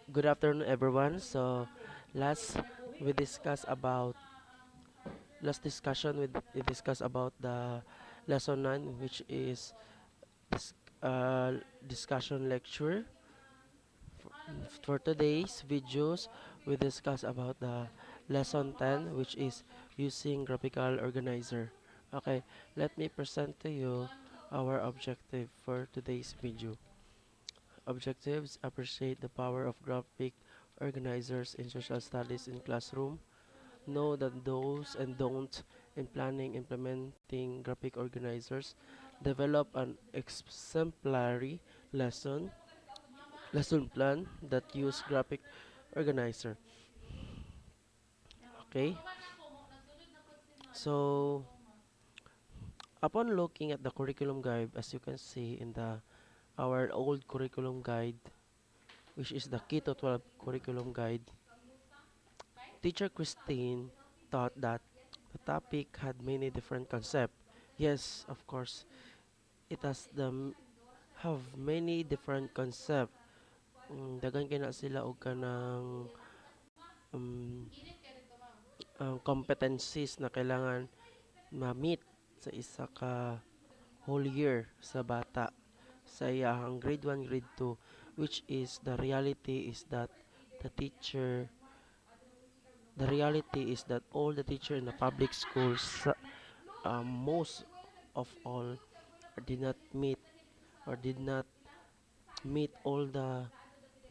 Good afternoon, everyone. So, last we discuss about last discussion we discuss about the lesson 9, which is this discussion lecture. For today's videos, we discuss about the lesson 10, which is using graphical organizer. Okay, let me present to you our objective for today's video. Objectives: appreciate the power of graphic organizers in social studies in classroom. Know the do's and don'ts in planning implementing graphic organizers. Develop an exemplary lesson plan that use graphic organizer. Okay, so upon looking at the curriculum guide, as you can see in the our old curriculum guide, which is the Keto 12 curriculum guide, teacher Christine thought that the topic had many different concepts. Yes, of course, it has have many different concept. Dagan kay na sila og kanang um, competencies na kailangan ma-meet sa isa ka whole year sa bata sa iyahang grade 1, grade 2, which is the teacher the reality is that all the teacher in the public schools, most of all, did not meet or did not meet all the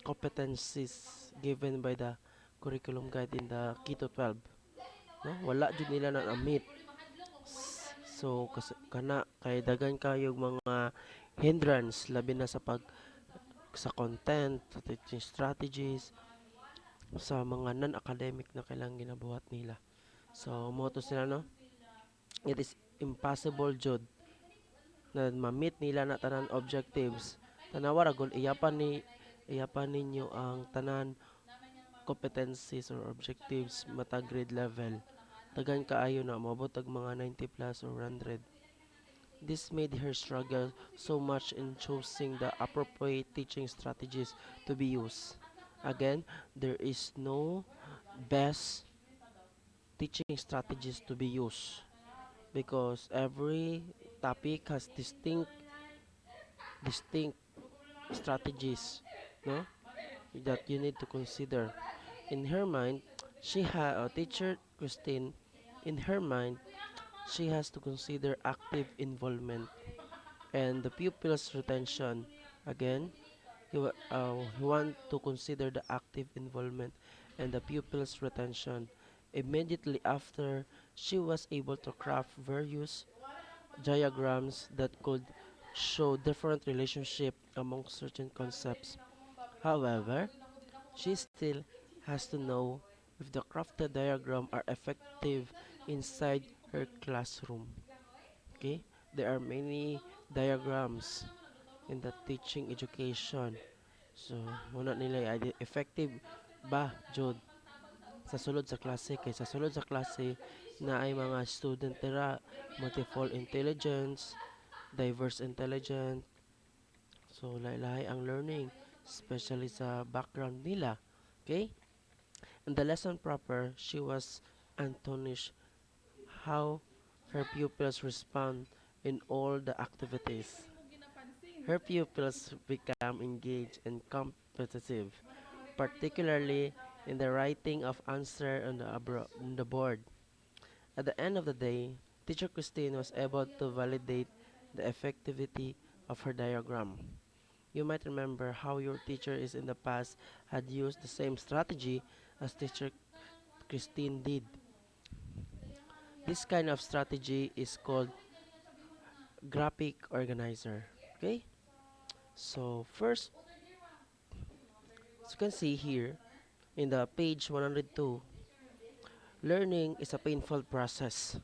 competencies given by the curriculum guide in the Keto 12. No? Wala jud nila na meet. So kana kay dagan kayo mga hindrance labi na sa content, sa teaching strategies, sa mga non-academic na kailangang ginabuhat nila. So mo to sila no. It is impossible jud na ma-meet nila na tanan objectives. Tanawa ra gud iyapan ninyo ang tanan competencies or objectives mata grade level. Tagan kaayo na moabot og mga 90 plus or 100. This made her struggle so much in choosing the appropriate teaching strategies to be used. Again, there is no best teaching strategies to be used because every topic has distinct strategies, no, that you need to consider. In her mind, she had a teacher Christine. In her mind, she has to consider active involvement and the pupil's retention. Again, he want to consider the active involvement and the pupil's retention. Immediately after, she was able to craft various diagrams that could show different relationship among certain concepts. However, she still has to know if the crafted diagram are effective inside her classroom. Okay? There are many diagrams in the teaching education. So, muna nila effective ba jud sa sulod sa klase kay sa sulod sa klase na ay mga student nila multiple intelligence, diverse intelligence. So, lahi-lahi ang learning, especially sa background nila. Okay? In the lesson proper, she was astonished how her pupils respond in all the activities. Her pupils become engaged and competitive, particularly in the writing of answer on the board. At the end of the day, Teacher Christine was able to validate the effectivity of her diagram. You might remember how your teacher is in the past had used the same strategy as Teacher Christine did. This kind of strategy is called graphic organizer. Okay? So first, as you can see here in the page 102, learning is a painful process.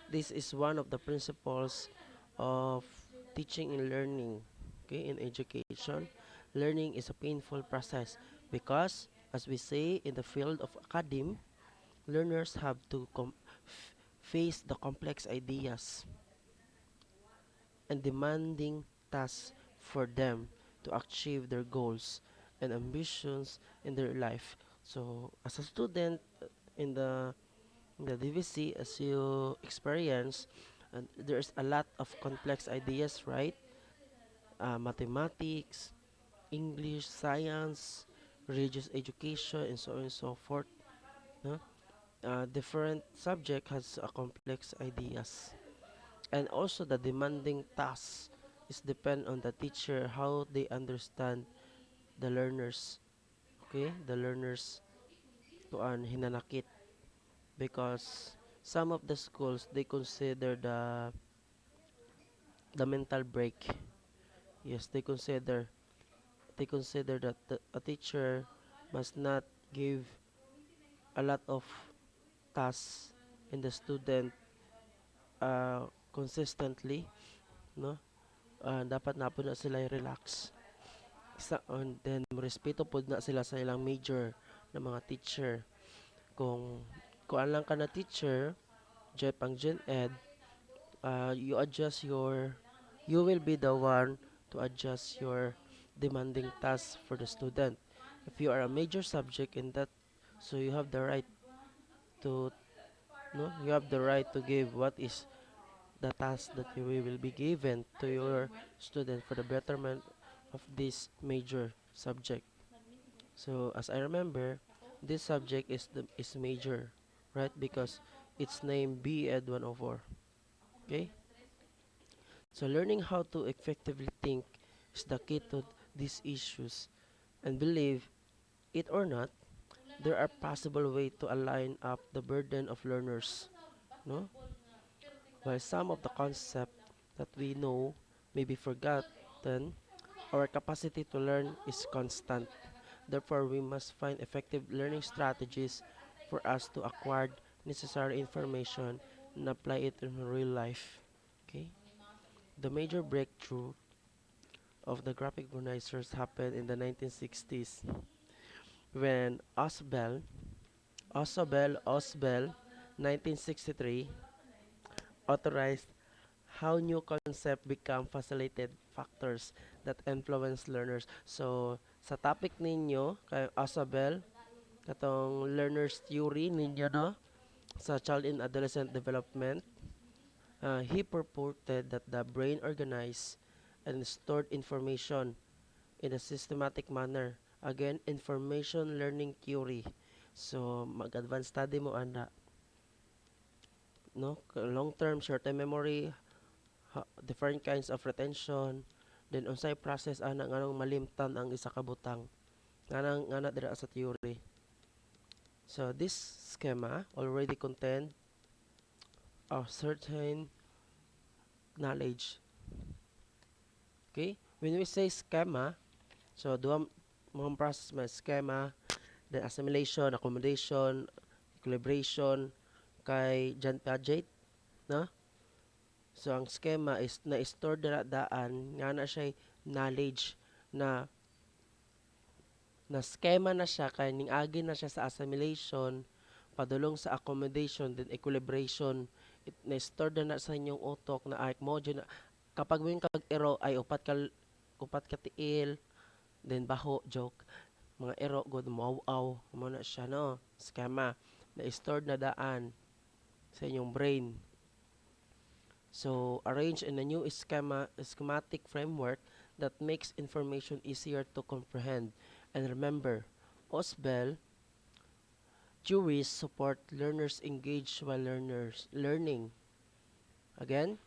This is one of the principles of teaching and learning. Okay, in education, learning is a painful process because, as we say in the field of academe, learners have to face the complex ideas and demanding tasks for them to achieve their goals and ambitions in their life. So as a student in the DVC, as you experience, there's a lot of complex ideas, right? Mathematics, English, science, religious education, and so on and so forth. No? Different subject has a complex ideas, and also the demanding tasks is depend on the teacher how they understand the learners. Okay, the learners kuan hinanakit because some of the schools they consider the mental break. Yes, they consider that a teacher must not give a lot of tasks in the student consistently, no? Dapat na po na sila relax. And then respeto po na sila sa ilang major na mga teacher. Kung lang ka na teacher, pang Gen Ed, you will be the one to adjust your demanding tasks for the student. If you are a major subject in that, so you have the right to, no, you have the right to give what is the task that you will be given to your student for the betterment of this major subject. So as I remember, this subject is major, right? Because it's named BEd 104. Okay? So learning how to effectively think is the key to these issues. And believe it or not, there are possible ways to align up the burden of learners. No? While some of the concepts that we know may be forgotten, our capacity to learn is constant. Therefore, we must find effective learning strategies for us to acquire necessary information and apply it in real life. Okay? The major breakthrough of the graphic organizers happened in the 1960s when Osbel 1963 authorized how new concept become facilitated factors that influence learners. So, sa topic ninyo, kay Osbel, katong learner's theory ninyo, no? Sa child and adolescent development, he purported that the brain organized and stored information in a systematic manner. Again, information learning theory. So, mag-advance study mo ana, no? Long term, short term memory, different kinds of retention, then unsay process ana nganong malimtan ang isa ka butang. Ngana dira sa theory. So, this schema already contain a certain knowledge. Okay? When we say schema, so duha mga process may schema, then assimilation, accommodation, equilibration, kay John Piaget, no? So ang schema is na-store daan nga na siya knowledge na na schema na siya kay ning agi na siya sa assimilation padulong sa accommodation then equilibration na-store na sa inyong utok na arc module na kapag mo kag ero ay upat ka tiil then baho joke mga ero good wow mo na siya no schema na-store na daan sa inyong brain. So, arrange in a new schematic framework that makes information easier to comprehend. And remember, OSBEL theories support learners engaged while learners learning. Again,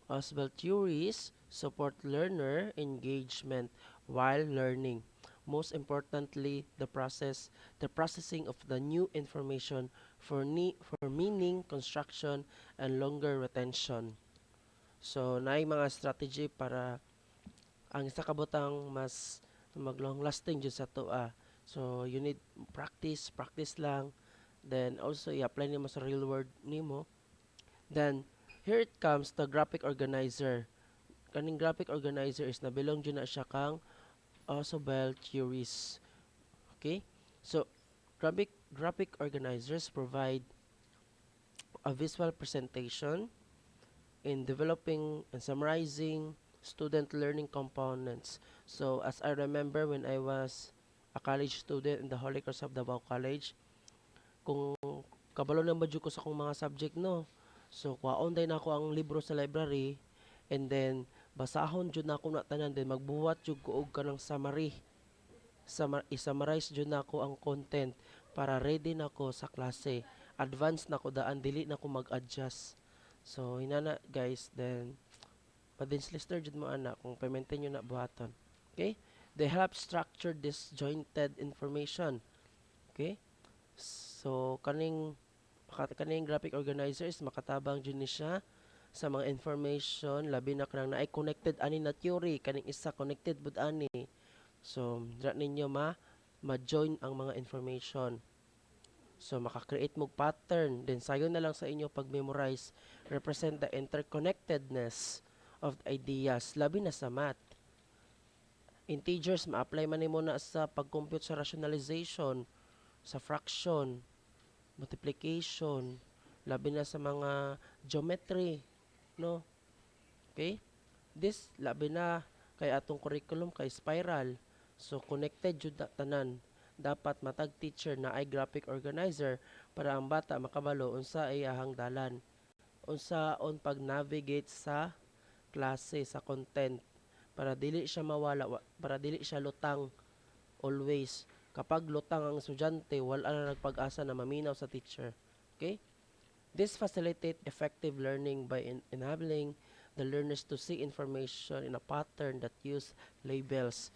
OSBEL theories support learner engagement while learning. Most importantly, the processing of the new information for meaning, construction, and longer retention. So, naay mga strategy para ang isa ka butang mas mag-long lasting jud sa tuwa. So, you need practice lang. Then, also, i-apply nimo sa real world nimo. Then, here it comes the graphic organizer. Kaning graphic organizer is nabilong dyan na siya kang Ausubel theories. Okay? So, graphic organizers provide a visual presentation in developing and summarizing student learning components. So, as I remember when I was a college student in the Holy Cross of Davao College. Kung kabalo na badyo ko sa akong mga subject no. So kwaon day na ako ang libro sa library and then basahon jud na ako na tanan then magbuhat jud ko og kanang summary. I-summarize jud na ako ang content para ready na ako sa klase. Advance na ko daan dili na ko mag-adjust. So hinana guys then padins lister jud mo ana kung pa-maintain nyo na buhaton. Okay? They help structure disjointed information. Okay? So kaning graphic organizer is makatabang jud ni siya sa mga information labi na kanang naay connected ani na theory kaning isa connected bud ani. So dira ninyo ma-join ang mga information. So maka-create mo pattern then sayon na lang sa inyo pag-memorize represent the interconnectedness of ideas labi na sa math. Integers ma-apply man nimo na sa pag-compute sa rationalization, sa fraction, multiplication, labi na sa mga geometry, no? Okay? This labi na kay atong curriculum kay spiral. So connected jud na tanan. Dapat matag teacher na ay graphic organizer para ang bata makabalo unsa ay ahang dalan. Unsaon pag-navigate sa klase sa content para dili siya mawala para dili siya lutang always. Kapag lutang ang estudyante, wala na nagpag-asa na maminaw sa teacher. Okay? This facilitate effective learning by enabling the learners to see information in a pattern that use labels.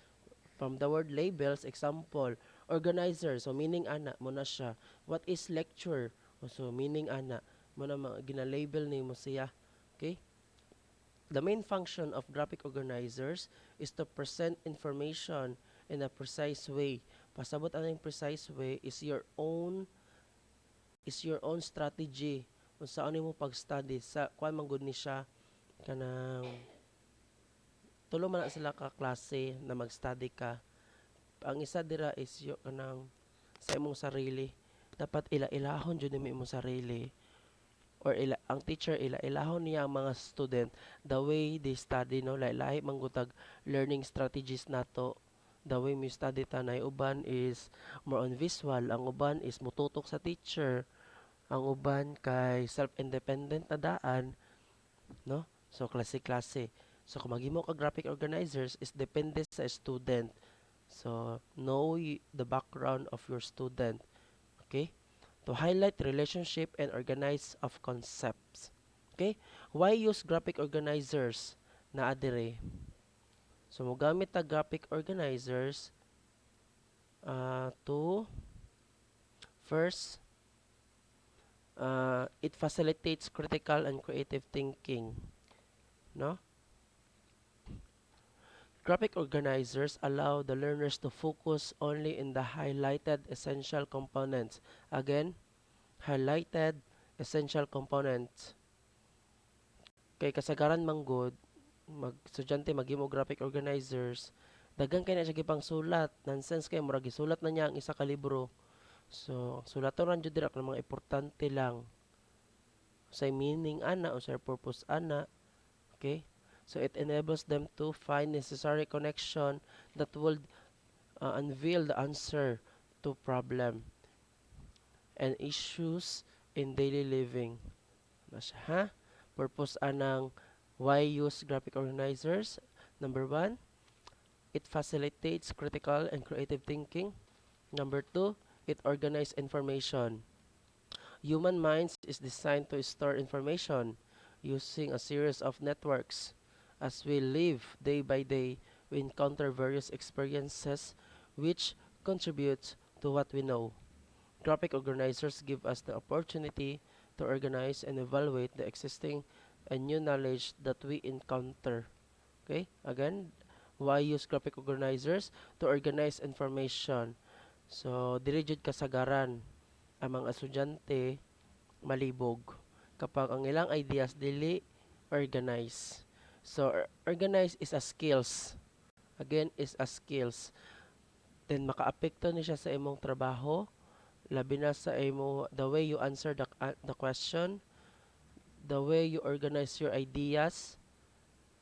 From the word labels, example, organizer, so meaning ana, mo na siya. What is lecture? So meaning ana, mo na gina-label ni mo siya. Okay? The main function of graphic organizers is to present information in a precise way. Pasabot ang precise way is your own strategy. Kung saan mo pag-study sa kuan man gud ni siya kanang tulo man na sila ka klase na mag-study ka. Ang isa dira is yung kanang sa imong sarili. Dapat ila-ilahon jud nimo imong sarili or ang teacher ilahon niya ang mga student the way they study no lahi manggutag learning strategies nato the way mo study tanay uban is more on visual ang uban is mututok sa teacher ang uban kay self independent na daan no so klase-klase so kung maghimo ka graphic organizers is depende sa student so know the background of your student okay to highlight relationship and organize of concepts. Okay? Why use graphic organizers na adire? So, mogamit ta graphic organizers to first, it facilitates critical and creative thinking. No? Graphic organizers allow the learners to focus only in the highlighted essential components. Again, highlighted essential components. Kay kasagaran manggod, estudyante maghimo graphic organizers, daghang kay na siya gipang sulat. Nonsense kay murag gisulat na niya ang isa ka libro. So, sulaton ra jud dira ang mga importante lang. Say meaning ana o say purpose ana. Okay? So it enables them to find necessary connection that will unveil the answer to problem and issues in daily living. Ha? Purpose anang why use graphic organizers? Number 1, it facilitates critical and creative thinking. Number 2, it organizes information. Human minds is designed to store information using a series of networks. As we live day by day, we encounter various experiences which contribute to what we know. Graphic organizers give us the opportunity to organize and evaluate the existing and new knowledge that we encounter. Okay? Again, why use graphic organizers? To organize information. So, dili jud kasagaran ang mga estudyante malibog kapag ang ilang ideas dili organize. So, organize is a skills. Again, is a skills. Then, makaapekto ni siya sa imong trabaho. Labi na sa imo, the way you answer the question, the way you organize your ideas.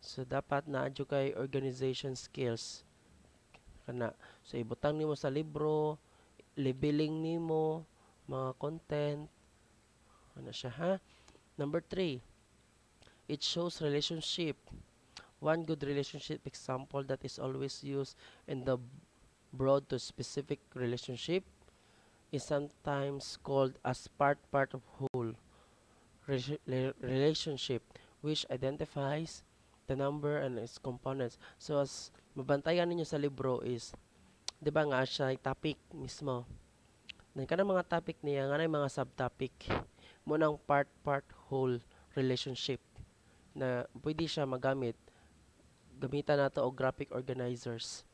So, dapat na adyo kay organization skills. kana. So ibutang nimo sa libro, labeling nimo mga content, ano siya ha. Number 3, it shows relationship. One good relationship example that is always used in the broad to specific relationship is sometimes called as part of whole relationship, which identifies the number and its components. So as mabantayan ninyo sa libro is, di ba nga siya topic mismo. Then kanang mga topic niya, nga na mga subtopic. Mo ng part whole relationship na pwede siya magamit. Gamitan nato og graphic organizers.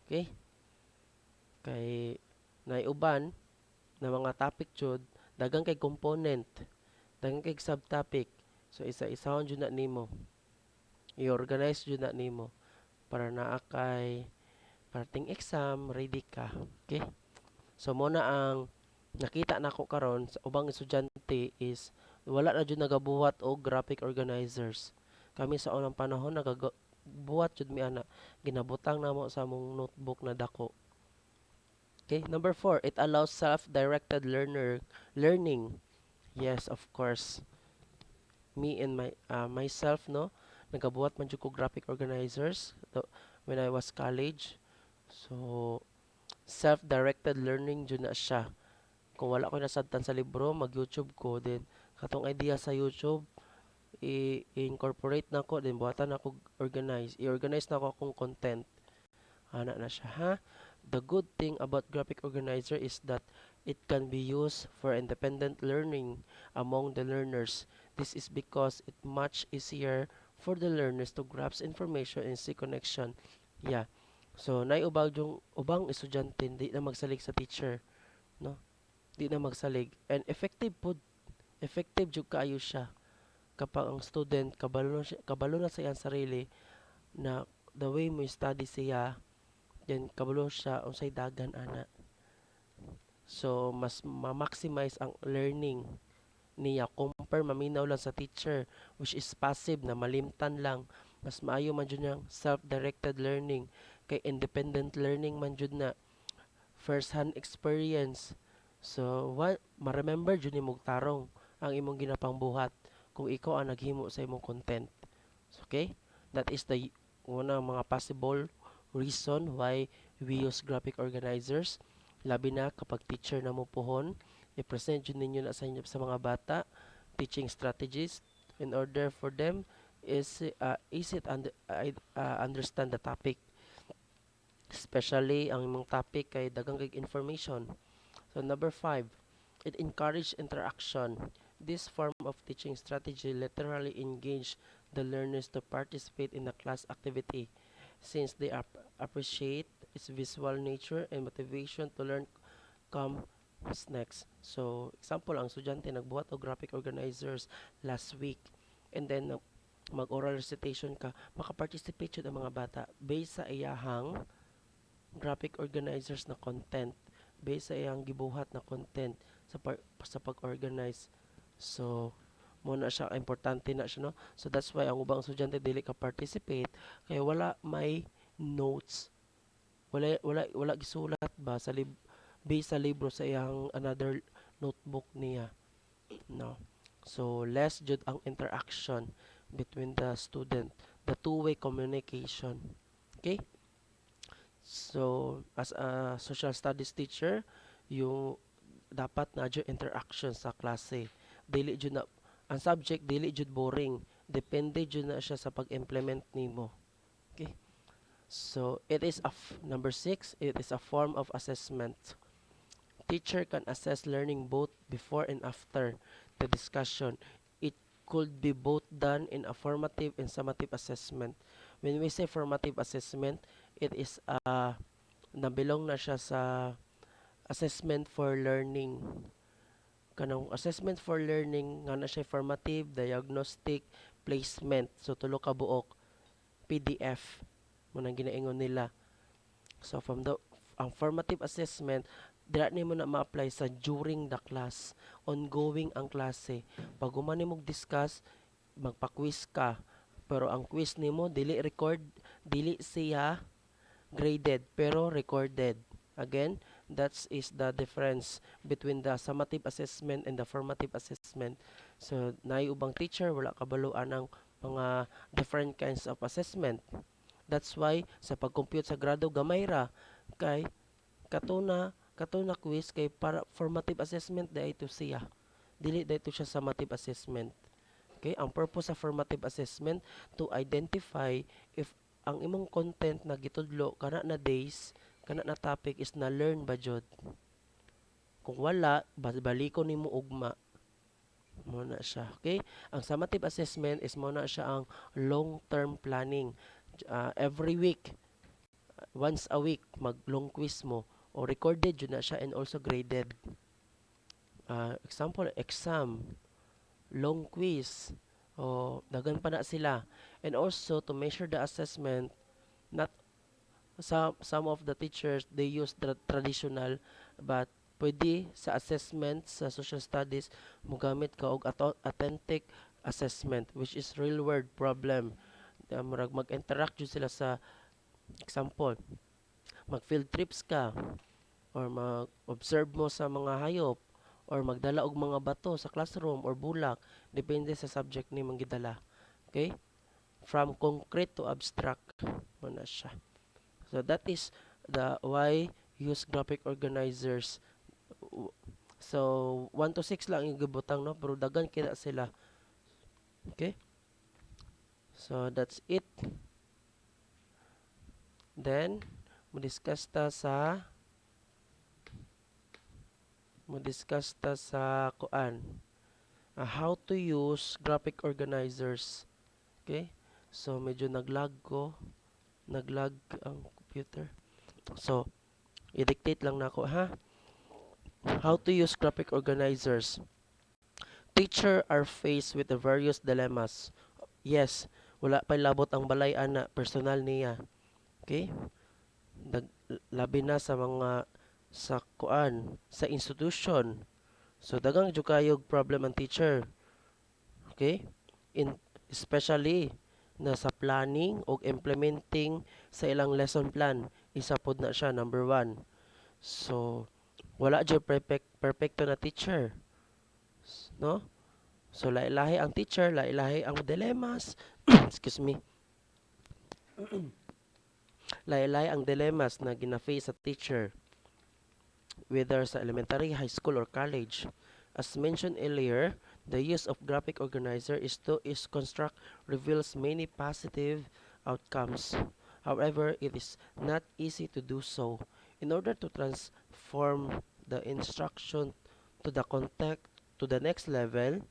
Okay? Kay naiuban na mga topic jud, dagang kay component, dagang kay subtopic. So isa-isahon jud na nimo. I-organize jud na nimo para naa kay parting exam ready ka. Okay? So mo na ang nakita nako karon sa ubang estudyante is wala na jud nagabuhat og graphic organizers. Kami sa unang panahon nagabuhat jud mi ana. Ginabutang namo sa among notebook na dako. Okay, number 4, it allows self-directed learning. Yes, of course. Me and myself, no, nagabuhat man jud ko graphic organizers when I was college. So self-directed learning jud na siya. Kung wala ko nasabtan sa libro, mag-YouTube ko din. Katong idea sa YouTube, i-incorporate na ko, then buhatan na ko i-organize na ko akong content. Ana na siya ha. The good thing about graphic organizer is that it can be used for independent learning among the learners. This is because it much easier for the learners to grasp information and see connection. Yeah. So naiubag yung ubang estudyante di na magsalig sa teacher, no? Di na magsalig. And effective jud kaayo siya kapag ang student kabalo na sa iyang sarili na the way mo study siya, then kabalo siya unsay dagan ana. So mas ma-maximize ang learning niya compare maminaw lang sa teacher which is passive na malimtan lang. Mas maayo man jud niyang self-directed learning kay independent learning man jud na first hand experience. So what ma-remember jud nimo tarong ang imong ginapangbuhat kung ikaw ang naghimo sa imong content. Okay? That is the one ng mga possible reason why we use graphic organizers. Labi na kapag teacher na mo pohon, i-present yun ninyo na sa inyo sa mga bata, teaching strategies in order for them is easy to understand the topic. Especially ang imong topic kay dagang kay information. So number 5, it encourage interaction. This form of teaching strategy literally engage the learners to participate in the class activity since they appreciate its visual nature and motivation to learn comes next. So, example, ang estudyante nagbuhat og graphic organizers last week and then mag-oral recitation ka, makaparticipate yun ang mga bata based sa iyahang graphic organizers na content, based sa iyang gibuhat na content sa pag-organize. So, mo na siya importante na siya, no? So that's why ang ubang estudyante dili ka participate kay wala may notes, wala gisulat ba sa base sa libro sa iyang another notebook niya, no? So less jud ang interaction between the student, the two-way communication. Okay? So as a social studies teacher, yung dapat na jud interaction sa klase. Dili jud na ang subject dili jud boring. Depende jud na siya sa pag-implement nimo. Okay? So it is number 6, it is a form of assessment. Teacher can assess learning both before and after the discussion. It could be both done in a formative and summative assessment. When we say formative assessment, it is nabilong na siya sa assessment for learning. Kanang assessment for learning nga na siya formative, diagnostic, placement. So tulo ka buok PDF mo nang ginaingon nila. So from the ang formative assessment, dira nimo na ma-apply sa during the class, ongoing ang klase. Pag human nimo discuss, magpa-quiz ka. Pero ang quiz nimo dili record, dili siya graded pero recorded. Again, that is the difference between the summative assessment and the formative assessment. So, naay ubang teacher wala kabaluan ang mga different kinds of assessment. That's why sa pag-compute sa grado gamay ra kay katuna quiz kay para formative assessment dahito siya. Dili dahito siya summative assessment. Okay, ang purpose sa formative assessment to identify if ang imong content na gitudlo kana na days, kana na topic is na learn ba jud. Kung wala, balikon nimo ugma. Mo na siya. Okay? Ang summative assessment is mo na siya ang long-term planning. Every week, once a week, mag long quiz mo o recorded yun na siya and also graded. Example, exam, long quiz, o dagan pa na sila. And also to measure the assessment, not some of the teachers they use the traditional, but pwede sa assessment sa social studies mogamit ka og authentic assessment which is real world problem. Murag mag-interact jud sila sa example, mag field trips ka or mag-observe mo sa mga hayop or magdala og mga bato sa classroom or bulak depende sa subject ni mong gidala. Okay? From concrete to abstract mo na siya. So that is the why use graphic organizers. So 1 to 6 lang yung gibutang no pero dagan kina sila. Okay? So that's it. Then mo-discuss ta sa kuan. How to use graphic organizers. Okay? So medyo naglag ang computer. So i-dictate lang nako ha. How to use graphic organizers. Teacher are faced with the various dilemmas. Yes, wala pa labot ang balay ana personal niya. Okay? Labi na sa mga sa kuan, sa institution. So dagang jud kayog problem ang teacher. Okay? In especially na sa planning o implementing sa ilang lesson plan. Isa pod na siya number 1. So wala jud perfecto na teacher. No? So lahi-lahi ang teacher, lahi-lahi ang dilemmas. Excuse me. Lahi-lahi ang dilemmas na gina-face sa teacher whether sa elementary, high school or college. As mentioned earlier, the use of graphic organizer is construct reveals many positive outcomes. However, it is not easy to do so. In order to transform the instruction to the contact to the next level,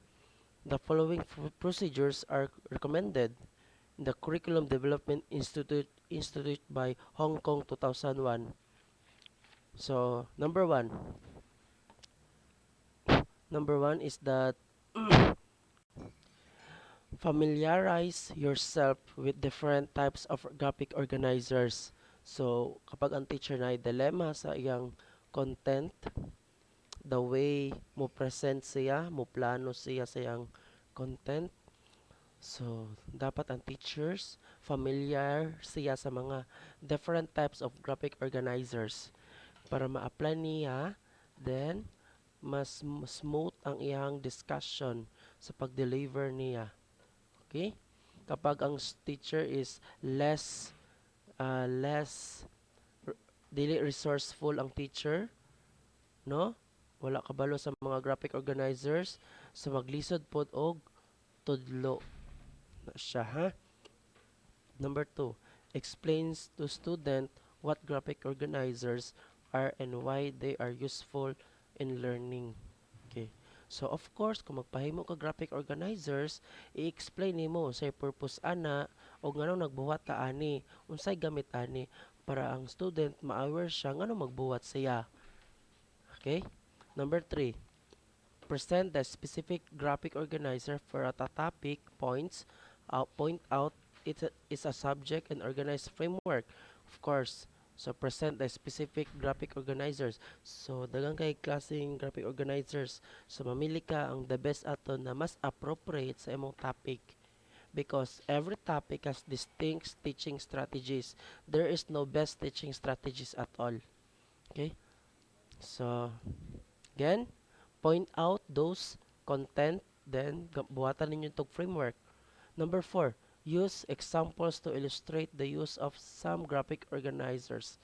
the following procedures are recommended in the Curriculum Development Institute by Hong Kong 2001. So, number one is that familiarize yourself with different types of graphic organizers. So, kapag ang teacher na ay dilemma sa iyang content, the way mo present siya, mo plano siya sa iyang content. So, dapat ang teachers familiar siya sa mga different types of graphic organizers para ma-apply niya, then mas smooth ang iyang discussion sa pag-deliver niya. Okay? Kapag ang teacher is less dili resourceful ang teacher, no? Wala kabalo sa mga graphic organizers, so maglisod pod og tudlo na siya, ha? Number 2, explains to student what graphic organizers are and why they are useful in learning. Okay. So of course, kung magpahimo ka graphic organizers, i-explain nimo unsay purpose ana o nganong nagbuhat ta ani, unsay gamit ani para ang student ma-aware siya nganong magbuhat siya. Okay? Number 3, present the specific graphic organizer for a topic point out it is a subject and organized framework. Of course, so present the specific graphic organizers. So daghang kay klaseng graphic organizers. So mamili ka ang the best ato na mas appropriate sa imong topic. because every topic has distinct teaching strategies. There is no best teaching strategies at all. Okay? So, again, point out those content, then buhatan ninyo itong framework. Number 4, use examples to illustrate the use of some graphic organizers.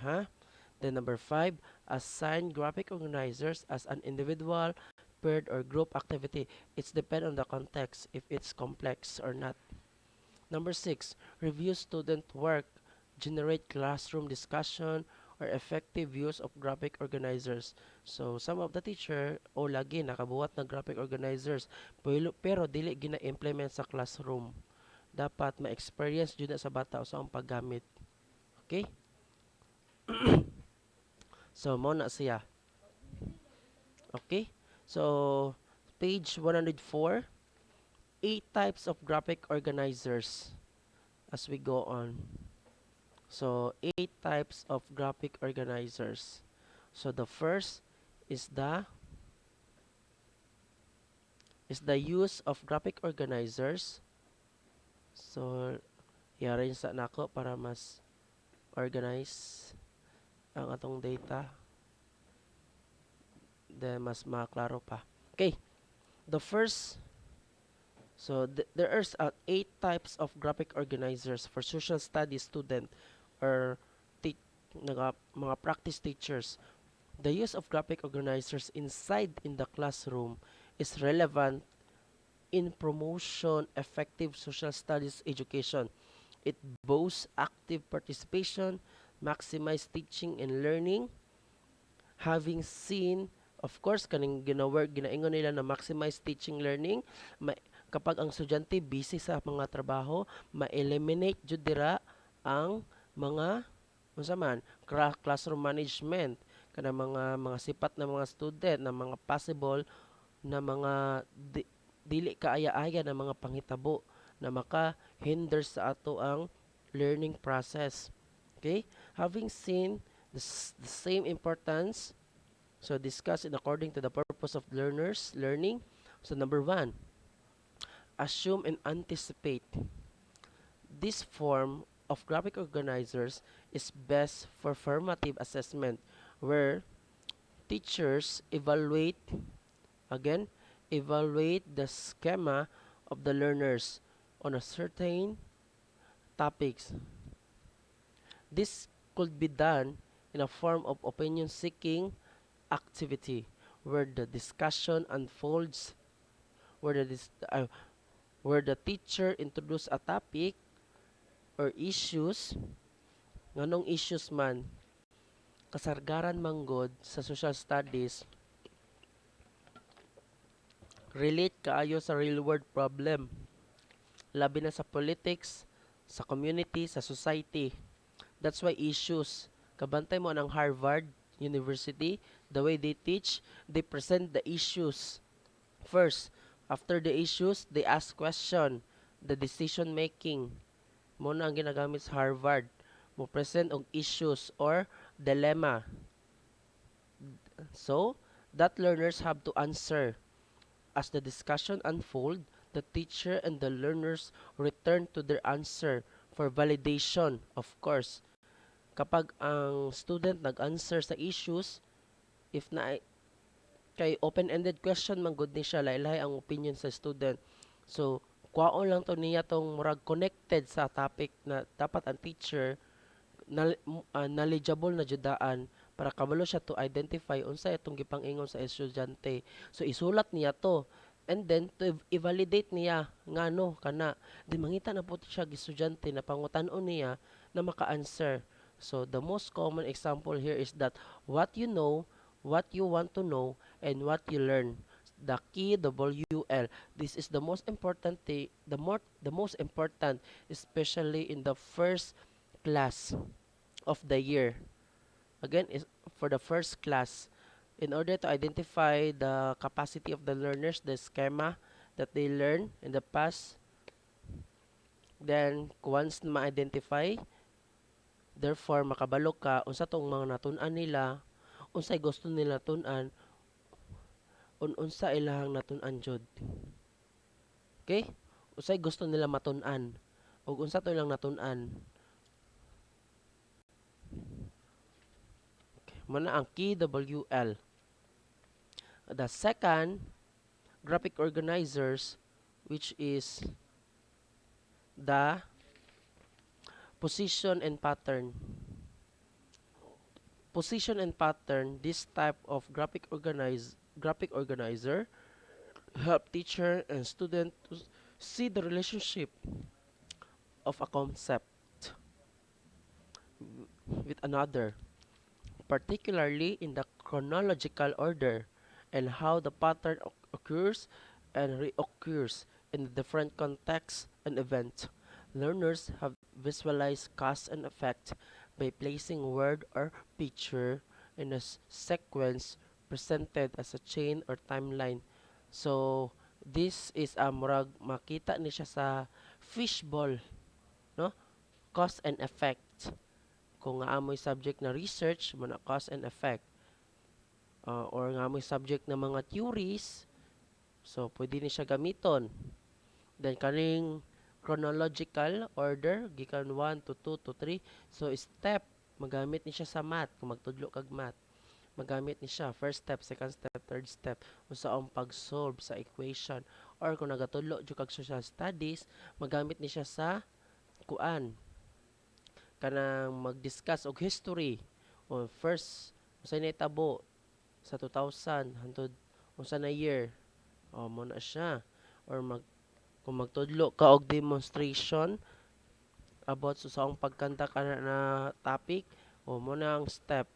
Huh? Then number 5, assign graphic organizers as an individual, paired, or group activity. It's depend on the context if it's complex or not. Number 6, review student work, generate classroom discussion, or effective use of graphic organizers. So, some of the teacher, o lagi, nakabuhat na graphic organizers, pero dili gina-implement sa classroom. Dapat ma-experience jud na sa bata sa ang paggamit. Okay? So, mo na siya. Okay? So, page 104, 8 types of graphic organizers as we go on. So, 8 types of graphic organizers. So, the first is the use of graphic organizers. So, i-arrange sa nako para mas organize ang atong data. Then, mas maklaro pa. Okay. The first, so there are 8 types of graphic organizers for social studies student or mga practice teachers. The use of graphic organizers inside in the classroom is relevant in promotion effective social studies education. It boasts active participation, maximize teaching and learning. Having seen, of course, kaning ginaingon nila na maximize teaching learning, kapag ang estudyante busy sa mga trabaho, ma-eliminate jud dira ang mga unsa man classroom management kana mga sipat na mga student na mga possible na mga dili kaaya-aya na mga panghitabo na maka-hinder sa ato ang learning process. Okay? Having seen the same importance, so discuss in according to the purpose of learners learning. So number 1, assume and anticipate. This form of graphic organizers is best for formative assessment where teachers evaluate the schema of the learners on a certain topics. This could be done in a form of opinion seeking activity where the discussion unfolds, where the teacher introduce a topic or issues. Nganong issues man kasargaran manggod sa social studies relate kaayo sa real world problem, labi na sa politics, sa community, sa society. That's why issues, kabantay mo ng Harvard University, the way they teach, they present the issues first. After the issues, they ask question, the decision making. Mo na ang ginagamit sa Harvard. Mo present og issues or dilemma. So, that learners have to answer. As the discussion unfold, the teacher and the learners return to their answer for validation, of course. Kapag ang student nag-answer sa issues, if na kay open-ended question man good ni siya, laylay ang opinion sa student. So, kwaon lang to niya tong murag connected sa topic na dapat ang teacher knowledgeable na judaan para kabalo siya to identify unsa itong gipang-ingon sa estudyante. So isulat niya to and then to i-validate niya ngano kana di mangita na po siya estudyante na pangutan-on niya na maka-answer. So the most common example here is that what you know, what you want to know, and what you learn. The key WL. This is the most important thing, the most important, especially in the first class of the year. Again, is for the first class. In order to identify the capacity of the learners, the schema that they learn in the past, then once na ma-identify, therefore makabalo ka unsa tong mga natun-an nila, unsay gusto nila tun-an, unsa ilahang natun-an jud. Okay? Usay gusto nila matun-an ug unsa to ilang natun-an. Muna ang KWL. The second, graphic organizers, which is the position and pattern. Position and pattern, this type of graphic organizer help teacher and student to see the relationship of a concept with another, particularly in the chronological order and how the pattern occurs and reoccurs in different contexts and events. Learners have visualized cause and effect by placing word or picture in a sequence presented as a chain or timeline. So, this is a murag makita ni siya sa fishball, no? Cause and effect. Kung nga amoy subject na research, mo na cause and effect. Or nga amoy subject na mga theories, so pwede ni siya gamiton. Then kaning chronological order gikan 1 to 2 to 3. So step magamit ni siya sa math kung magtudlo kag math. Magamit ni siya first step, second step, third step unsaong pag-solve sa equation. Or kung nagatudlo jud kag social studies, magamit ni siya sa kuan kanang mag-discuss og history o first unsay nahitabo sa 2000 hangtod unsa na year. Mo na siya. Or kung magtudlo ka og demonstration about sa saong pagkanta ka na topic, mo na ang step.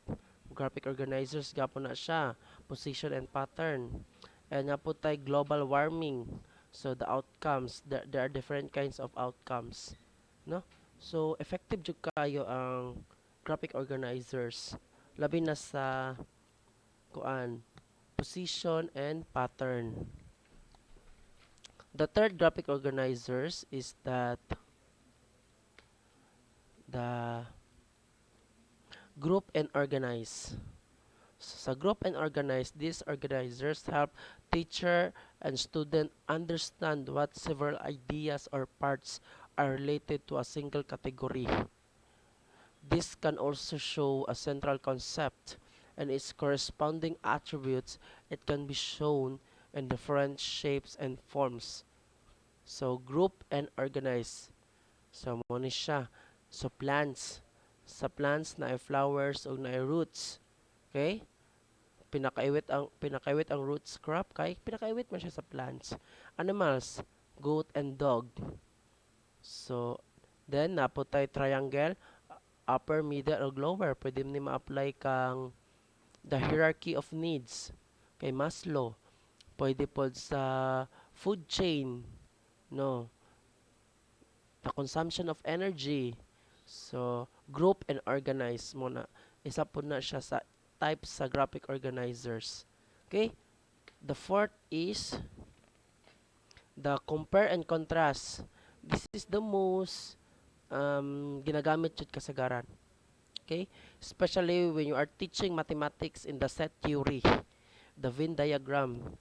Graphic organizers gapon na siya, position and pattern. And nga po tay global warming. So the outcomes, there are different kinds of outcomes, no? So effective jud kayo ang graphic organizers labi na sa kuan position and pattern. The third graphic organizers is that the group and organize. So, sa group and organize, these organizers help teacher and student understand what several ideas or parts are related to a single category. This can also show a central concept and its corresponding attributes. It can be shown in different shapes and forms. So, group and organize. So, mo ni siya. So, plants. Sa plants na ay flowers o na ay roots. Okay? Pinakaiwit ang roots crop kay pinakaiwit man siya sa plants. Animals, goat and dog. So, then naputay triangle, upper, middle o lower. Pwede ni ma-apply kang the hierarchy of needs kay Maslow. Pwede pod sa food chain, no? The consumption of energy. So, group and organize mo na. Isa po na siya sa types sa graphic organizers. Okay? The fourth is the compare and contrast. This is the most ginagamit jud kasagaran. Okay? Especially when you are teaching mathematics in the set theory, the Venn diagram,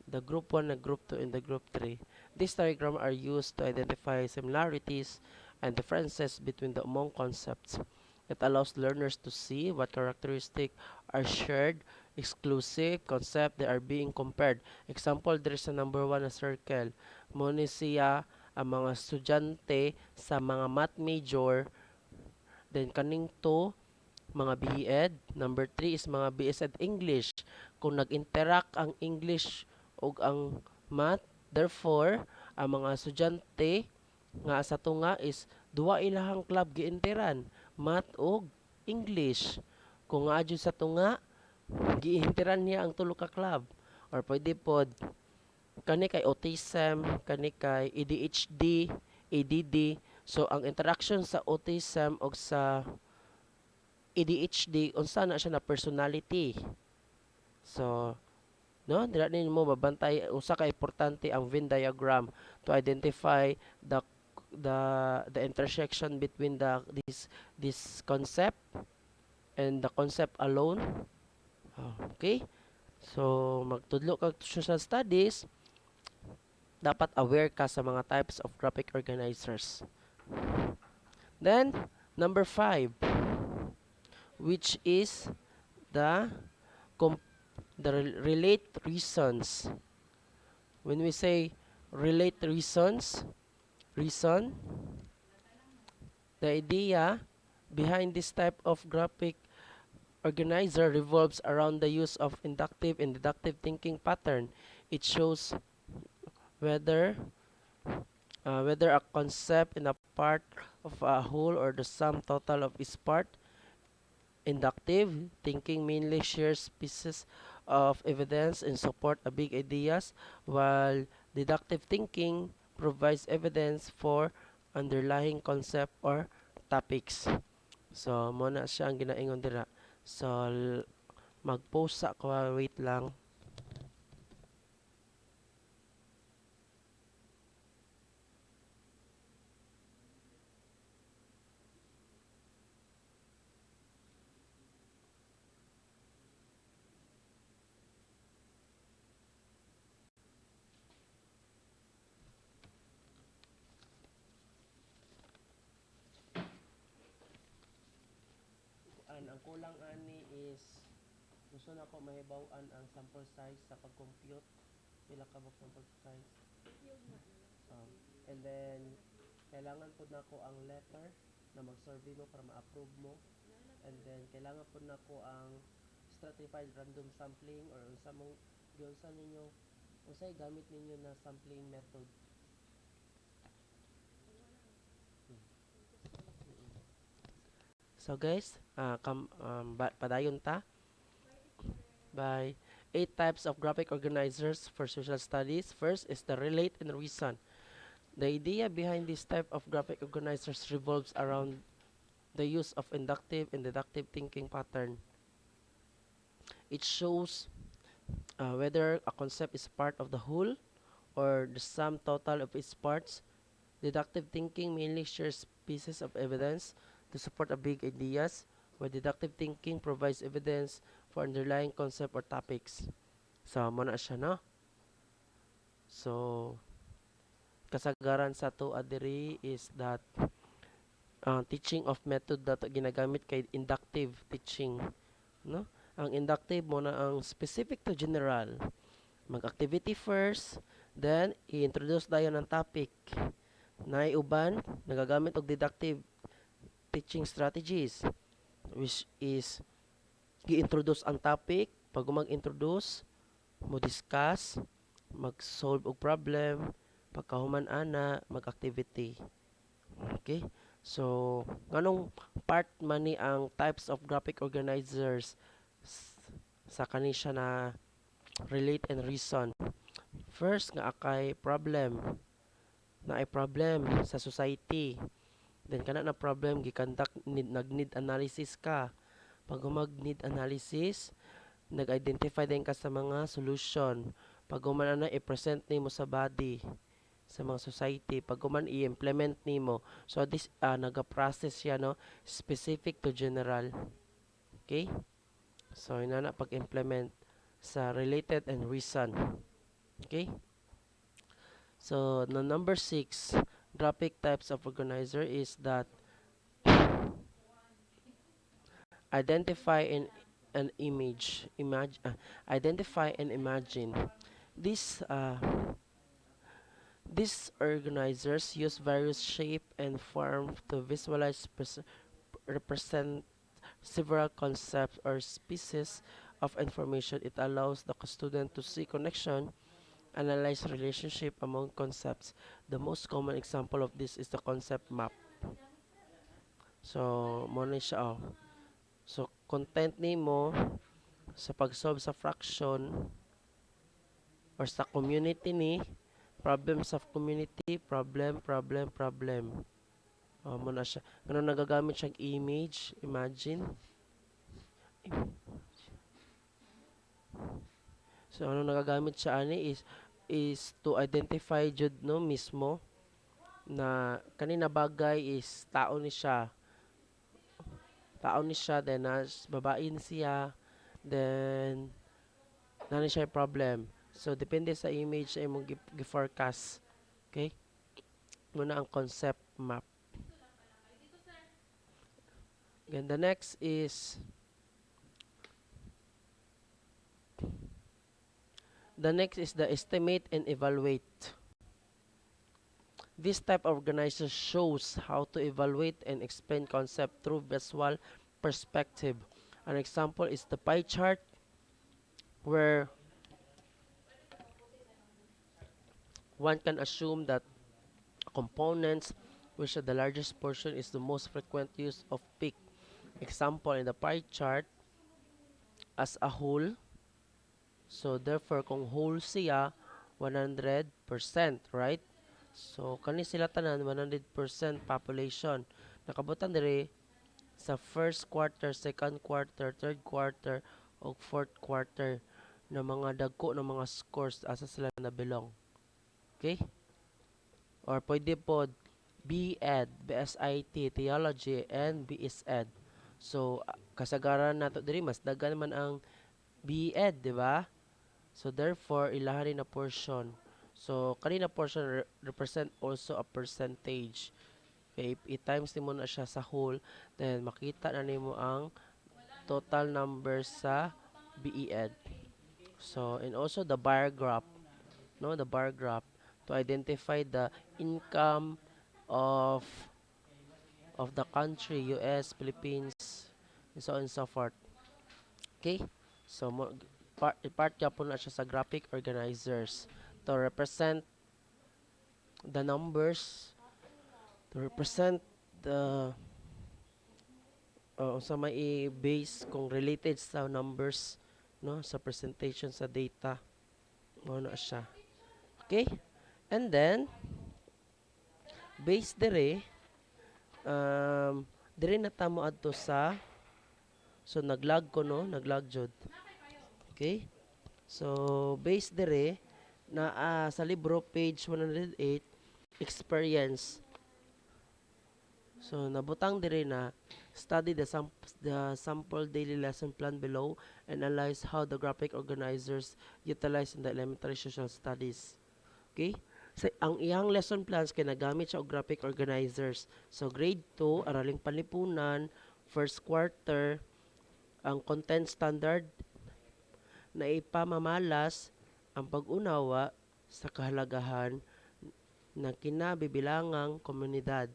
the group 1 and group 2 and the group 3. These diagrams are used to identify similarities and differences between the among concepts. It allows learners to see what characteristics are shared, exclusive concept that are being compared. Example, there is a number 1 na circle. Muna siya ang mga estudyante sa mga math major. Then kaning 2, mga BEd. Number 3 is mga BSed English. Kung nag-interact ang English ug ang math, therefore, ang mga estudyante nga sa tunga is duwa ilahang club giinteran, math ug English. Kung nga adyo sa tunga, giinteran niya ang tulo ka club. Or pwede pod kani kay autism, kani kay ADHD, ADD. So ang interaction sa autism ug sa ADHD unsa na siya na personality. So, no, dira mo mabantay usa ka importante ang Venn diagram to identify the the intersection between this concept and the concept alone. Okay? So, magtudlo kag social studies, dapat aware ka sa mga types of graphic organizers. Then, number 5, which is the com- relate reasons. When we say relate reason, the idea behind this type of graphic organizer revolves around the use of inductive and deductive thinking pattern. It shows whether whether a concept in a part of a whole or the sum total of its part. Inductive thinking mainly shares pieces of evidence in support of big ideas, while deductive thinking provides evidence for underlying concept or topics. So, muna siya ang ginaingon dira. So, mag-post sa ko, wait lang. Ang kulang ani is gusto na ko mahibaw-an ang sample size sa pag-compute. Pila ka ba sample size? Um, and then, kailangan po na ko ang letter na mag-survey mo para ma-approve mo. And then, kailangan po na ko ang stratified random sampling or unsa mong giunsa ninyo unsay gamit ninyo na sampling method. So guys, padayon ta by 8 types of graphic organizers for social studies. First is the relate and reason. The idea behind this type of graphic organizers revolves around the use of inductive and deductive thinking pattern. It shows whether a concept is part of the whole or the sum total of its parts. Deductive thinking mainly shares pieces of evidence to support a big ideas, while deductive thinking provides evidence for underlying concept or topics. So, muna siya, no? So, kasagaran sa tuwa diri is that teaching of method that ginagamit kay inductive teaching, no? Ang inductive mo na ang specific to general. Mag-activity first, then i-introduce dayon ng topic. Uban nagagamit og deductive teaching strategies, which is gi-introduce ang topic. Pag mag-introduce, mo discuss, mag-solve og problem, pagkahuman ana, mag-activity. Okay? So, nganong part man ni ang types of graphic organizers sa kanisya na relate and reason. First nga akay problem. Na ay problem sa society. Then kana na problem gikandak nag-need analysis ka. Pag mag-need analysis, nag-identify din ka sa mga solution. Pag na i-present nimo sa body sa mga society, pag i-implement nimo. So this naga-process siya, no, specific to general. Okay? So ina na pag-implement sa related and reason. Okay? So the number 6 graphic types of organizer is that identify an identify and imagine. These these organizers use various shape and form to visualize represent several concepts or species of information. It allows the student to see connection, analyze relationship among concepts. The most common example of this is the concept map. So, mo na siya, oh. So, content nimo sa pag-solve sa fraction or sa community ni problem sa community, problem. Mo na siya. Ganun nagagamit siyang image, imagine. So, ano nagagamit siya ani is to identify jud no mismo na kanina bagay is tao ni siya then babae ni siya then nani siya problem So depende sa image sa imong gi-forecast. Okay? Muna ang concept map. Then the next is the estimate and evaluate. This type of organizer shows how to evaluate and explain concept through visual perspective. An example is the pie chart where one can assume that components which are the largest portion is the most frequent use of peak. Example in the pie chart as a whole. So therefore kung whole siya 100%, right? So kani sila tanan 100% population. Nakabutan diri sa first quarter, second quarter, third quarter, o fourth quarter na mga dagko ng mga scores asa sila na belong. Okay? Or pwede po B.Ed, BSIT, Theology, and BSED. So, kasagaran nato diri mas daghan man ang B.Ed, di ba? So, therefore, ilahan na portion. So, kanina portion represent also a percentage. Okay, if i-times nimo na siya sa whole, then makita na nimo ang total numbers sa BED. So, and also the bar graph, no, the bar graph to identify the income of the country, US, Philippines, and so on and so forth. Okay? So, part po na siya sa graphic organizers to represent the numbers, to represent the sa may i-base kung related sa numbers, no, sa presentation sa data. Mo na siya. Okay? And then, base dire, dire na tamo adto sa, so naglag ko, no, naglag jud. Okay? So, base dire na sa libro page 108 experience. So, nabutang dire na study the sample daily lesson plan below and analyze how the graphic organizers utilize in the elementary social studies. Okay? So, ang iyang lesson plans kay nagamit siya og graphic organizers. So, grade 2, araling panlipunan, first quarter, ang content standard na ipamamalas ang pag-unawa sa kahalagahan ng kinabibilangang komunidad.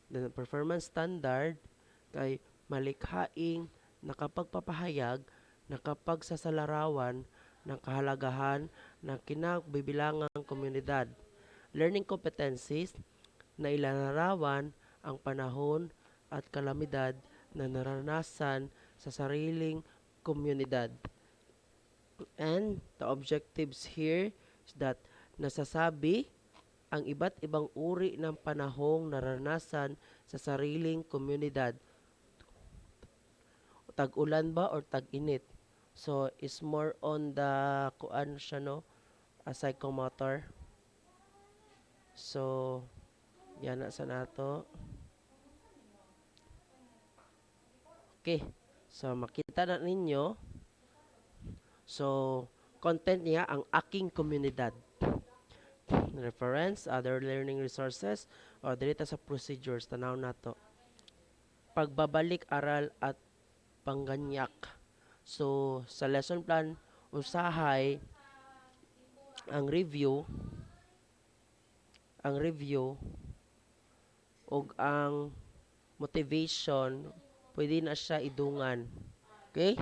The performance standard kay malikhaing nakapagpapahayag nakapagsasalarawan ng kahalagahan ng kinabibilangang komunidad. Learning competencies na ilalarawan ang panahon at kalamidad na naranasan sa sariling komunidad. And the objectives here is that nasasabi ang iba't ibang uri ng panahong naranasan sa sariling komunidad. Tag-ulan ba or tag-init? So, is more on the, kuan siya, no? A psychomotor. So, yan na sa nato. Okay. So, makita na ninyo. So, content niya ang aking komunidad. Reference, other learning resources, o dito sa procedures, tanaw na to. Pagbabalik aral at pangganyak. So, sa lesson plan, usahay ang review, ug ang motivation, pwede na siya idungan. Okay?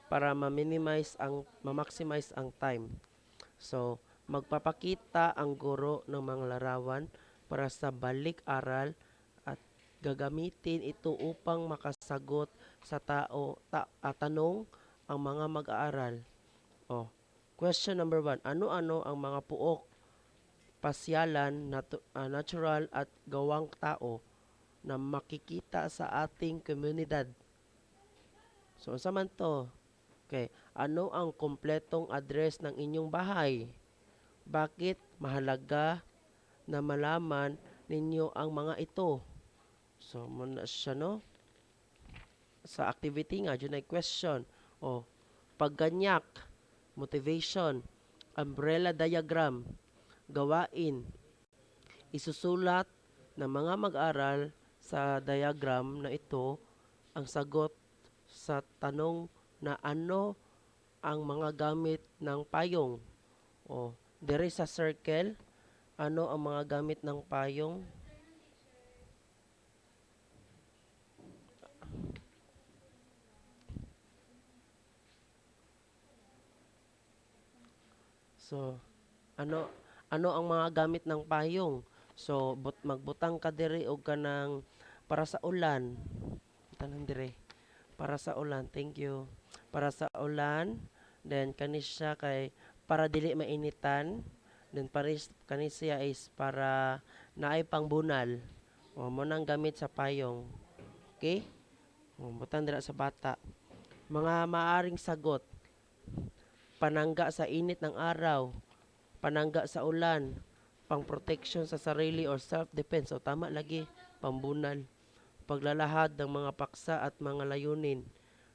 Para ma-maximize ang time. So, magpapakita ang guro ng mga larawan para sa balik-aral at gagamitin ito upang makasagot sa tanong ang mga mag-aaral. Oh, question number 1. Ano-ano ang mga puok, pasyalan, natural at gawang tao na makikita sa ating komunidad? So, unsa man to? Okay. Ano ang kompletong address ng inyong bahay? Bakit mahalaga na malaman ninyo ang mga ito? So, muna siya, no? Sa activity nga, dyan ay question. O, pagganyak, motivation. umbrella diagram, gawain, isusulat ng mga mag-aral sa diagram na ito ang sagot sa tanong na ano ang mga gamit ng payong. O, dire sa circle, ano ang mga gamit ng payong? So, ano ano ang mga gamit ng payong? So, magbutang ka dire og kanang para sa ulan. Tanan dire. Para sa ulan, thank you. Para sa ulan, then kani siya kay para dili mainitan, then kani siya is para naay pangbunal. O mo nang gamit sa payong. Okay? O, butang dira sa bata. Mga maaring sagot, panangga sa init ng araw, panangga sa ulan, pang protection sa sarili or self-defense. O tama lagi, pambunal, paglalahad ng mga paksa at mga layunin.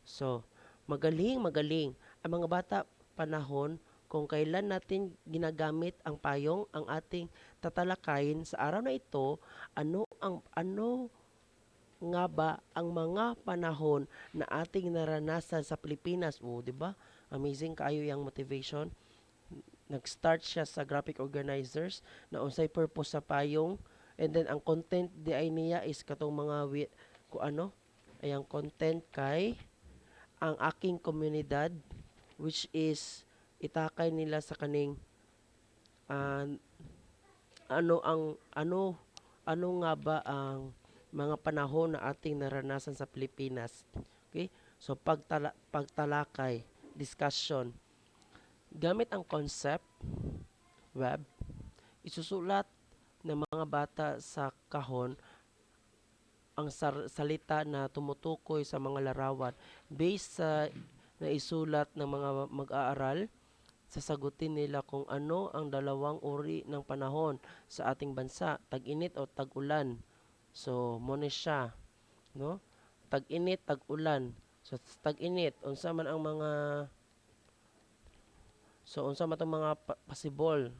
So, magaling. Ang mga bata panahon kung kailan natin ginagamit ang payong, ang ating tatalakayin sa araw na ito, ano nga ba ang mga panahon na ating naranasan sa Pilipinas? O, di ba? Amazing kaayo yung motivation. Nag-start siya sa graphic organizers na unsay purpose sa payong, and then ang content di ay niya is katong mga ku ano ay ang content kay ang aking komunidad, which is itakay nila sa kaning ah, ano ano nga ba ang mga panahon na ating naranasan sa Pilipinas. Okay? So pagtalakay, discussion. Gamit ang concept, web, isusulat ng mga bata sa kahon ang salita na tumutukoy sa mga larawan based sa naisulat ng mga mag-aaral. Sasagutin nila kung ano ang dalawang uri ng panahon sa ating bansa, tag-init o tag-ulan. So, mo ni siya, no? Tag-init, tag-ulan. So, tag-init, unsa man ang mga unsa man tong mga possible.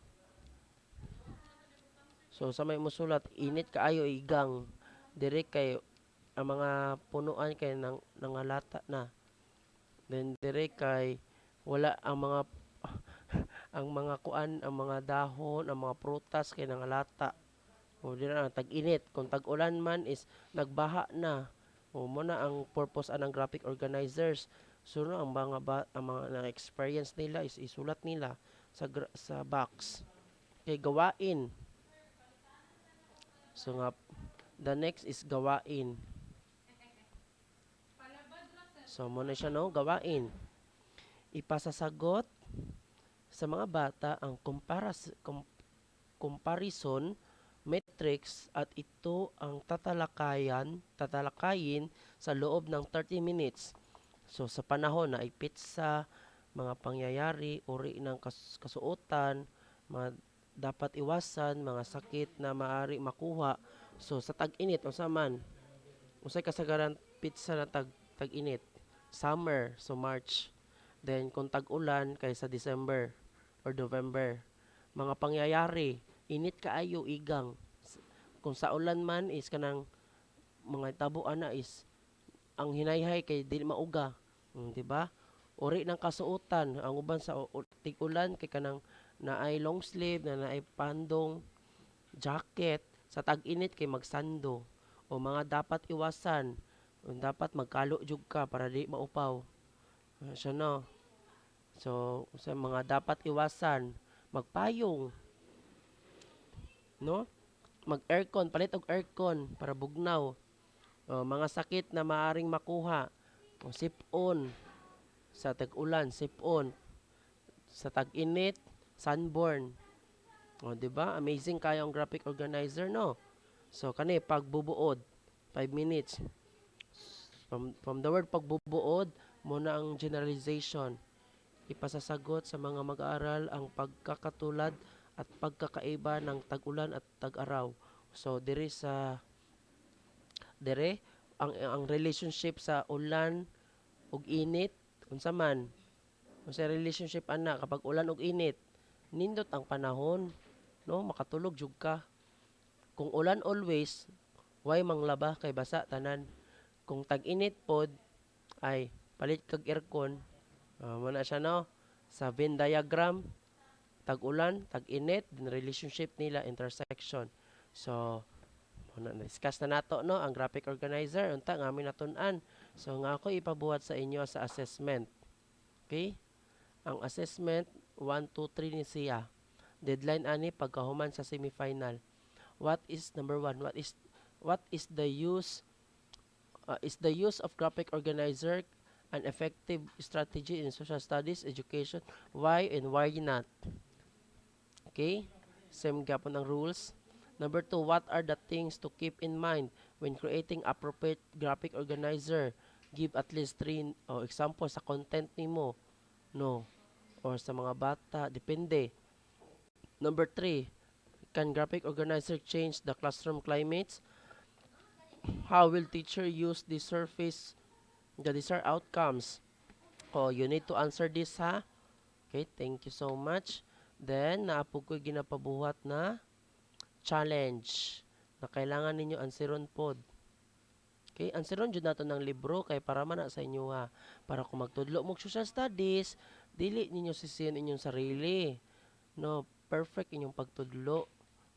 So, sa may musulat, init kaayo igang. Dire kay ang mga punuan kay nangalata na. Then dire kay wala ang mga ang mga kuan, ang mga dahon, ang mga prutas kay nangalata. O dire na tag-init, kung tag-ulan man is nagbaha na. O mo na ang purpose anang graphic organizers. So no, ang mga ang mga na-experience nila is isulat nila sa box. Kay gawain. So nga the next is gawain. So mo na siya no, gawain. Ipasasagot sa mga bata ang comparison matrix at ito ang tatalakayin sa loob ng 30 minutes. So sa panahon na ay pizza, mga pangyayari, uri ng kasuotan, mga dapat iwasan, mga sakit na maaari makuha. So sa tag-init unsa man, unsay kasagaran pizza na tag-init? Summer, so March. Then kung tag-ulan kay sa December or November. Mga pangyayari, init kaayo igang. Kung sa ulan man is kanang mga tabuan na is ang hinayhay kay dili mauga, di ba? Uri ng kasuotan, ang uban sa tig-ulan kay kanang naay long sleeve, na naay pandong jacket, sa tag-init kay magsando. O mga dapat iwasan, dapat magkalo jud ka para di maupaw. So no. So sa mga dapat iwasan, magpayong, no? Mag-aircon, palit og aircon para bugnaw. O, mga sakit na maaring makuha, o sipon sa tag-ulan, sipon sa tag-init, sunburn. O, di ba? Amazing kayo ang graphic organizer, no? So, kani pagbubuod, 5 minutes. From the word pagbubuod, muna ang generalization. Ipasasagot sa mga mag-aaral ang pagkakatulad at pagkakaiba ng tag-ulan at tag-araw. So, dire ang relationship sa ulan ug init unsa man? Unsa relationship ana kapag ulan ug init? nindot ang panahon, no? Makatulog jud ka. Kung ulan always, why manglaba kay basa tanan. Kung tag-init pod ay palit kag aircon. Muna siya no. Sa Venn diagram, tag-ulan, tag-init, din relationship nila intersection. So, muna na-discuss na nato no ang graphic organizer unta nga amin natun-an. So nga ako ipabuhat sa inyo sa assessment. Okay? Ang assessment 1 2 3 ni siya. Deadline ani pagkahuman sa semifinal. What is number 1? What is the use of graphic organizer an effective strategy in social studies education? Why and why not? Okay? Same gapon ang rules. Number 2, what are the things to keep in mind when creating appropriate graphic organizer? Give at least 3 example sa content nimo, no? Or sa mga bata, depende. Number 3, can graphic organizer change the classroom climates? How will teacher use the surface the desired outcomes? You need to answer this ha. Okay, thank you so much. Then, naapog ko ginapabuhat na challenge na kailangan ninyo ansiron pod. Okay, ansiron jud nato ng libro kay para man na sa inyo ha. Para kung magtudlo mo social studies, dili ninyo sisiyon inyong sarili. No, perfect inyong pagtudlo.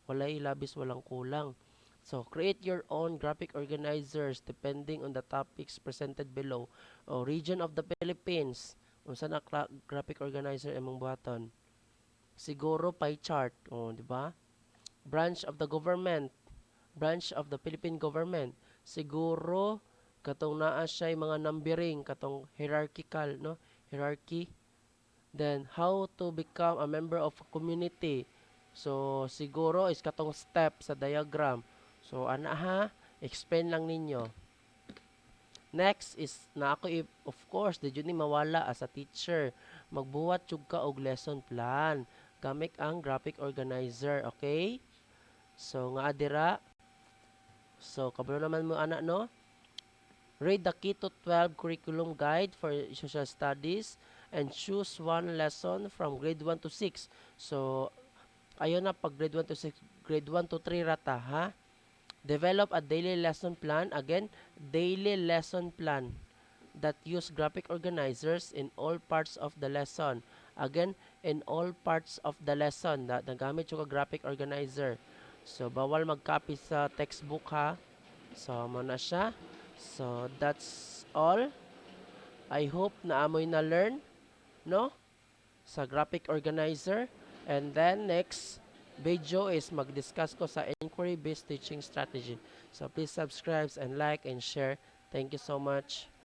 Walay labis, walang kulang. So, create your own graphic organizers depending on the topics presented below. Region of the Philippines. Unsa na graphic organizer imong buhaton? Siguro pie chart, di ba? Branch of the government, branch of the Philippine government. Siguro katong naa siya mga numbering, katong hierarchical, no? Hierarchy. Then how to become a member of a community. So siguro is katong step sa diagram. So ana ha, explain lang ninyo. Next is na ako of course, di ni mawala as a teacher. Magbuhat jud ka og lesson plan gamit ang graphic organizer, okay? So nga adira. So kabalo naman mo ana no? Read the Key to 12 curriculum guide for social studies and choose one lesson from grade 1 to 6. So ayon na pag grade 1 to 6, grade 1 to 3 rata ha. Develop a daily lesson plan. Again, daily lesson plan that use graphic organizers in all parts of the lesson. Again, in all parts of the lesson, nagamit yung graphic organizer. So, bawal mag-copy sa textbook ha. So, muna siya. So, that's all. I hope na amoy na learn, no? Sa graphic organizer. And then, next video is mag-discuss ko sa inquiry-based teaching strategy. So, please subscribe and like and share. Thank you so much.